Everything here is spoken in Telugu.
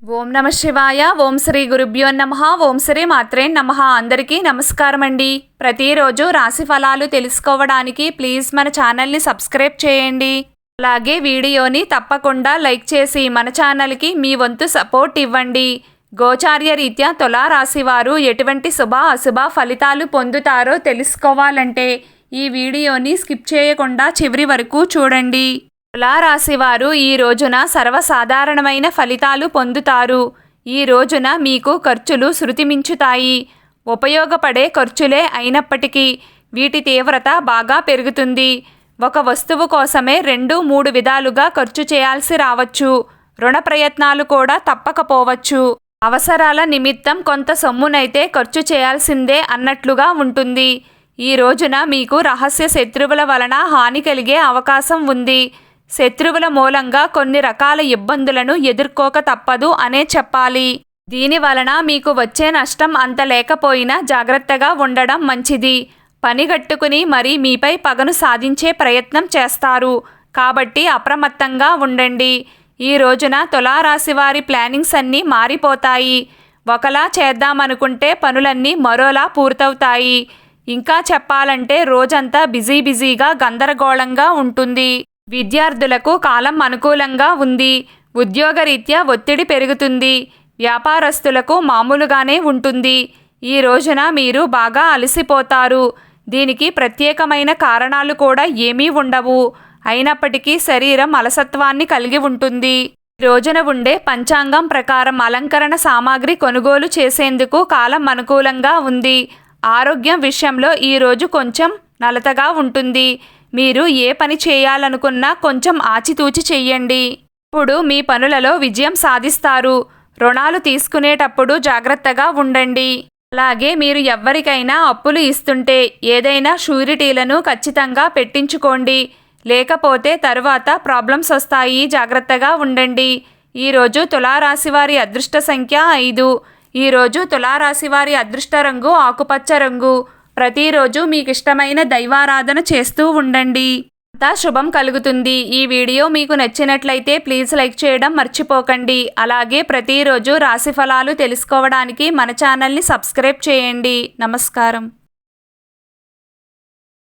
ఓం నమ శివాయ. ఓం శ్రీ గురుభ్యో నమః. ఓం శ్రీ మాత్రే నమః. అందరికీ నమస్కారం అండి. ప్రతిరోజు రాశి ఫలాలు తెలుసుకోవడానికి ప్లీజ్ మన ఛానల్ని సబ్స్క్రైబ్ చేయండి. అలాగే వీడియోని తప్పకుండా లైక్ చేసి మన ఛానల్కి మీ వంతు సపోర్ట్ ఇవ్వండి. గోచార్య రీత్యా తులా రాశి వారు ఎటువంటి శుభ అశుభ ఫలితాలు పొందుతారో తెలుసుకోవాలంటే ఈ వీడియోని స్కిప్ చేయకుండా చివరి వరకు చూడండి. తులా రాశి వారు ఈ రోజున సర్వసాధారణమైన ఫలితాలు పొందుతారు. ఈ రోజున మీకు ఖర్చులు శృతిమించుతాయి. ఉపయోగపడే ఖర్చులే అయినప్పటికీ వీటి తీవ్రత బాగా పెరుగుతుంది. ఒక వస్తువు కోసమే 2-3 విధాలుగా ఖర్చు చేయాల్సి రావచ్చు. రుణ ప్రయత్నాలు కూడా తప్పకపోవచ్చు. అవసరాల నిమిత్తం కొంత సొమ్మునైతే ఖర్చు చేయాల్సిందే అన్నట్లుగా ఉంటుంది. ఈ రోజున మీకు రహస్య శత్రువుల వలన హాని కలిగే అవకాశం ఉంది. శత్రువుల మూలంగా కొన్ని రకాల ఇబ్బందులను ఎదుర్కోక తప్పదు అనే చెప్పాలి. దీని వలన మీకు వచ్చే నష్టం అంత లేకపోయినా జాగ్రత్తగా ఉండడం మంచిది. పనిగట్టుకుని మరీ మీపై పగను సాధించే ప్రయత్నం చేస్తారు. కాబట్టి అప్రమత్తంగా ఉండండి. ఈ రోజున తులారాశి వారి ప్లానింగ్స్ అన్నీ మారిపోతాయి. ఒకలా చేద్దామనుకుంటే పనులన్నీ మరోలా పూర్తవుతాయి. ఇంకా చెప్పాలంటే రోజంతా బిజీగా గందరగోళంగా ఉంటుంది. విద్యార్థులకు కాలం అనుకూలంగా ఉంది. ఉద్యోగరీత్యా ఒత్తిడి పెరుగుతుంది. వ్యాపారస్తులకు మామూలుగానే ఉంటుంది. ఈ రోజున మీరు బాగా అలసిపోతారు. దీనికి ప్రత్యేకమైన కారణాలు కూడా ఏమీ ఉండవు. అయినప్పటికీ శరీరం అలసత్వాన్ని కలిగి ఉంటుంది. ఈ రోజున ఉండే పంచాంగం ప్రకారం అలంకరణ సామాగ్రి కొనుగోలు చేసేందుకు కాలం అనుకూలంగా ఉంది. ఆరోగ్యం విషయంలో ఈ రోజు కొంచెం నలతగా ఉంటుంది. మీరు ఏ పని చేయాలనుకున్నా కొంచెం ఆచితూచి చెయ్యండి. ఇప్పుడు మీ పనులలో విజయం సాధిస్తారు. రుణాలు తీసుకునేటప్పుడు జాగ్రత్తగా ఉండండి. అలాగే మీరు ఎవ్వరికైనా అప్పులు ఇస్తుంటే ఏదైనా షూరిటీలను ఖచ్చితంగా పెట్టించుకోండి. లేకపోతే తరువాత ప్రాబ్లమ్స్ వస్తాయి. జాగ్రత్తగా ఉండండి. ఈరోజు తులారాశి వారి అదృష్ట సంఖ్య 5. ఈరోజు తులారాశి వారి అదృష్ట రంగు ఆకుపచ్చ రంగు. ప్రతిరోజు మీకు ఇష్టమైన దైవారాధన చేస్తూ ఉండండి. అంతా శుభం కలుగుతుంది. ఈ వీడియో మీకు నచ్చినట్లయితే ప్లీజ్ లైక్ చేయడం మర్చిపోకండి. అలాగే ప్రతిరోజు రాశి ఫలాలు తెలుసుకోవడానికి మన ఛానల్ని సబ్స్క్రైబ్ చేయండి. నమస్కారం.